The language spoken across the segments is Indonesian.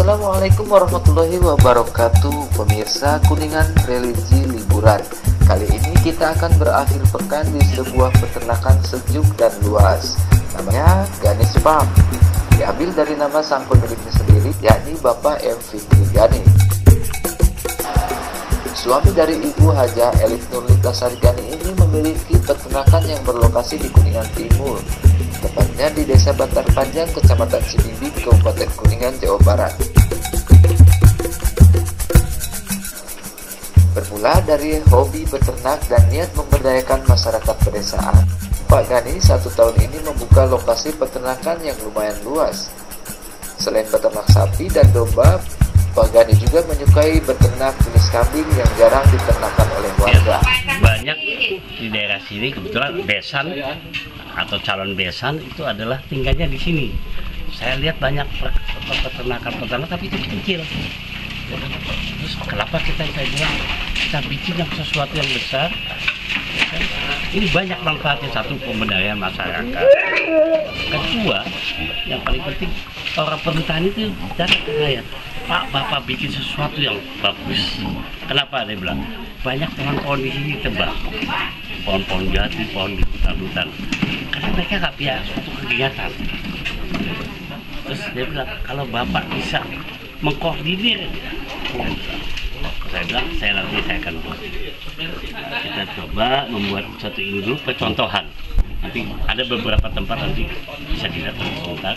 Assalamualaikum warahmatullahi wabarakatuh. Pemirsa Kuningan Religi Liburan. Kali ini kita akan berakhir pekan di sebuah peternakan sejuk dan luas. Namanya Ganis Farm. Diambil dari nama sang pemiliknya sendiri, yakni Bapak M. Fikri Gani. Suami dari Ibu Haja Elif Nurlita Sarigani ini memiliki peternakan yang berlokasi di Kuningan Timur, tepatnya di Desa Bantar Panjang, Kecamatan Cibimbing, Kabupaten Kuningan, Jawa Barat. Bermula dari hobi beternak dan niat memberdayakan masyarakat pedesaan, Pak Gani 1 tahun ini membuka lokasi peternakan yang lumayan luas. Selain beternak sapi dan domba, Pak Gani juga menyukai beternak jenis kambing yang jarang diternakan oleh warga. Banyak di daerah sini kebetulan besan atau calon besan itu adalah tinggalnya di sini. Saya lihat banyak peternakan tapi itu kecil. Terus kenapa saya bilang kita bikin yang sesuatu yang besar? Ini banyak manfaatnya. Satu, pemberdayaan masyarakat. Kedua, yang paling penting orang petani itu datang ke saya, Pak, Bapak bikin sesuatu yang bagus. Kenapa? Dia bilang banyak pohon-pohon di sini tebang, pohon-pohon jati, pohon di hutan-hutan. Karena mereka nggak punya suatu kegiatan. Terus dia bilang kalau Bapak bisa mengkoordinir, saya bilang saya akan buat. Kita coba membuat satu ini dulu percontohan. Nanti ada beberapa tempat nanti bisa didatang sebentar.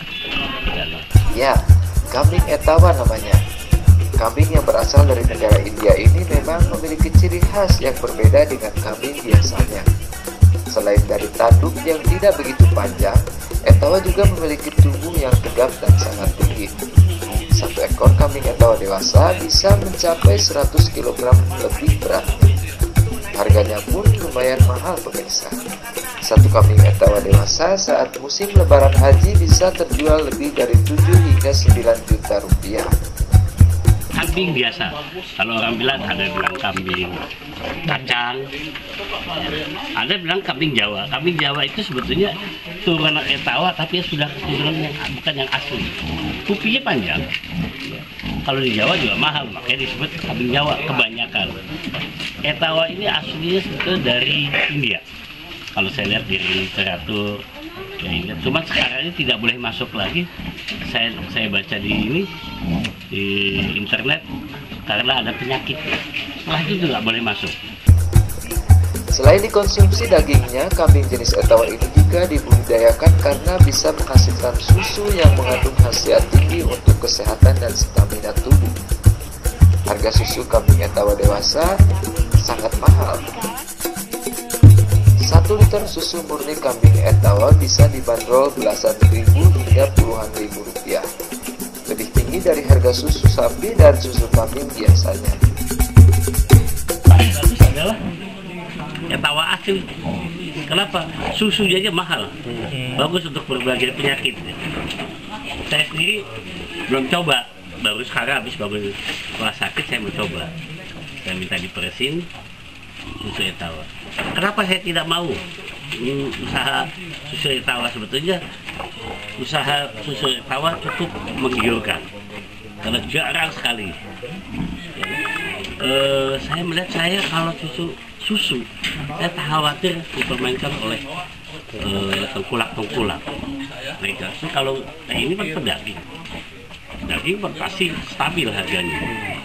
Ya, kambing etawa namanya. Kambing yang berasal dari negara India ini memang memiliki ciri khas yang berbeda dengan kambing biasanya. Selain dari tanduk yang tidak begitu panjang, etawa juga memiliki tubuh yang tegap dan sangat tinggi. Satu ekor kambing etawa dewasa bisa mencapai 100 kg lebih berat. Harganya pun lumayan mahal, pemirsa. Satu kambing etawa dewasa saat musim lebaran haji bisa terjual lebih dari 7 hingga 9 juta rupiah. Kambing biasa, kalau orang bilang ada bilang kambing kacang, ada bilang kambing Jawa. Kambing Jawa itu sebetulnya turunan etawa tapi sudah turunan yang bukan yang asli. Kupinya panjang. Kalau di Jawa juga mahal, makanya disebut kambing Jawa kebanyakan. Etawa ini aslinya sebetulnya dari India. Kalau saya lihat di literatur, ya India. Cuma sekarang ini tidak boleh masuk lagi. Saya baca di internet karena ada penyakit. Setelah itu nggak boleh masuk. Selain dikonsumsi dagingnya, kambing jenis etawa ini juga dibudidayakan karena bisa menghasilkan susu yang mengandung khasiat tinggi untuk kesehatan dan stamina tubuh. Harga susu kambing etawa dewasa sangat mahal. 1 liter susu murni kambing etawa bisa dibanderol belasan ribu hingga puluhan ribu rupiah. Lebih tinggi dari harga susu sapi dan susu kambing biasanya. Paling bagus adalah etawa asli. Kenapa? Susunya aja mahal. Bagus untuk berbagai penyakit. Saya sendiri belum coba. Baru sekarang habis bangun setelah sakit saya mau coba. Saya minta diperesin susu etawa. Kenapa saya tidak mau usaha susu etawa? Sebetulnya usaha susu etawa cukup menggiurkan karena jarang sekali. Saya melihat kalau susu saya tak khawatir dipermainkan oleh tengkulak mereka. So, kalau ini kan pedaging pasti stabil harganya.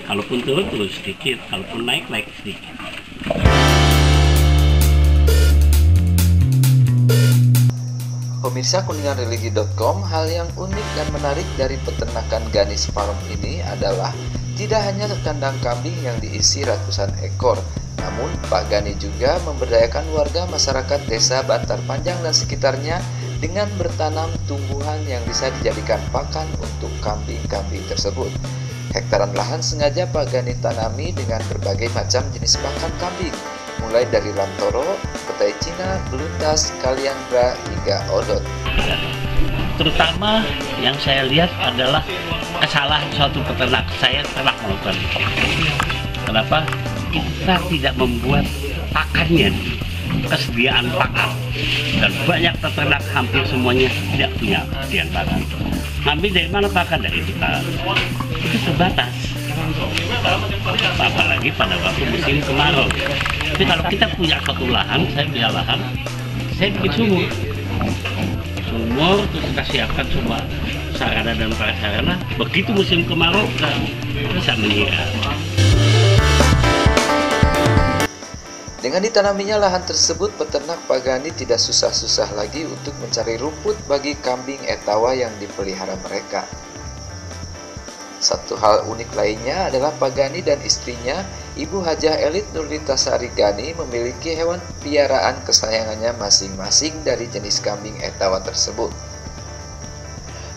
Kalaupun turun sedikit, kalaupun naik sedikit. Pemirsa kuninganreligi.com, hal yang unik dan menarik dari peternakan Ganis Farm ini adalah tidak hanya kandang kambing yang diisi ratusan ekor, namun Pak Gani juga memberdayakan warga masyarakat desa Bantar Panjang dan sekitarnya dengan bertanam tumbuhan yang bisa dijadikan pakan untuk kambing-kambing tersebut. Hektaran lahan sengaja Pak Gani tanami dengan berbagai macam jenis pakan kambing, mulai dari lantoro, petai Cina, beluntas, kaliandra, hingga odot. Terutama yang saya lihat adalah kesalahan suatu peternak. Saya pernah melakukan itu. Kenapa? Kita tidak membuat pakannya, kesediaan pakan. Dan banyak peternak hampir semuanya tidak punya kesediaan pakan. Ngambil dari mana pakan? Dari hutan. itu terbatas. Apalagi pada waktu musim kemarau. Tapi kalau kita punya satu lahan, saya punya lahan, saya bikin sumur terus kita siapkan semua sarana dan prasarana. Begitu musim kemarau kita bisa menyiram. Dengan ditanaminya lahan tersebut, peternak Pagani tidak susah-susah lagi untuk mencari rumput bagi kambing etawa yang dipelihara mereka. Satu hal unik lainnya adalah Pagani dan istrinya, Ibu Hajah Elit Nurlitasari Gani, memiliki hewan piaraan kesayangannya masing-masing dari jenis kambing etawa tersebut.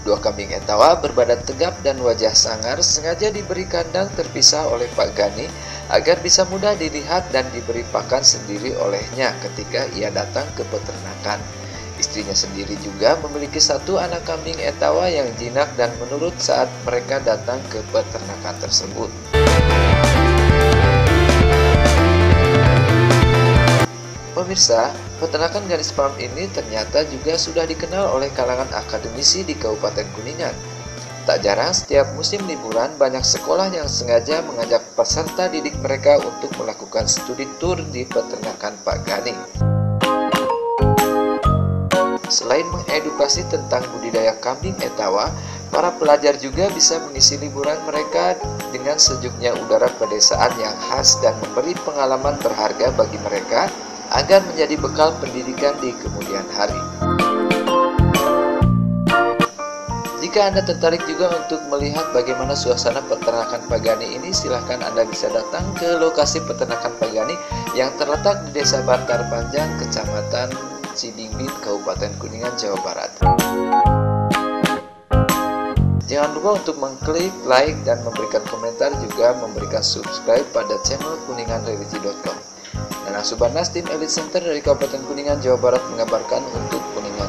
Dua kambing etawa berbadan tegap dan wajah sangar sengaja diberi kandang terpisah oleh Pak Gani agar bisa mudah dilihat dan diberi pakan sendiri olehnya ketika ia datang ke peternakan. Istrinya sendiri juga memiliki satu anak kambing etawa yang jinak dan menurut saat mereka datang ke peternakan tersebut. Pemirsa, peternakan Ganis Farm ini ternyata juga sudah dikenal oleh kalangan akademisi di Kabupaten Kuningan. Tak jarang setiap musim liburan banyak sekolah yang sengaja mengajak peserta didik mereka untuk melakukan studi tur di peternakan Pak Gani. Selain mengedukasi tentang budidaya kambing etawa, para pelajar juga bisa mengisi liburan mereka dengan sejuknya udara pedesaan yang khas dan memberi pengalaman berharga bagi mereka agar menjadi bekal pendidikan di kemudian hari. Jika Anda tertarik juga untuk melihat bagaimana suasana peternakan Pagani ini, silahkan Anda bisa datang ke lokasi peternakan Pagani yang terletak di Desa Bantar Panjang, Kecamatan Cidingbing, Kabupaten Kuningan, Jawa Barat. Jangan lupa untuk mengklik like dan memberikan komentar, juga memberikan subscribe pada channel kuninganreligi.com. Dan Subarnas tim Elite Center dari Kabupaten Kuningan, Jawa Barat mengabarkan untuk Kuningan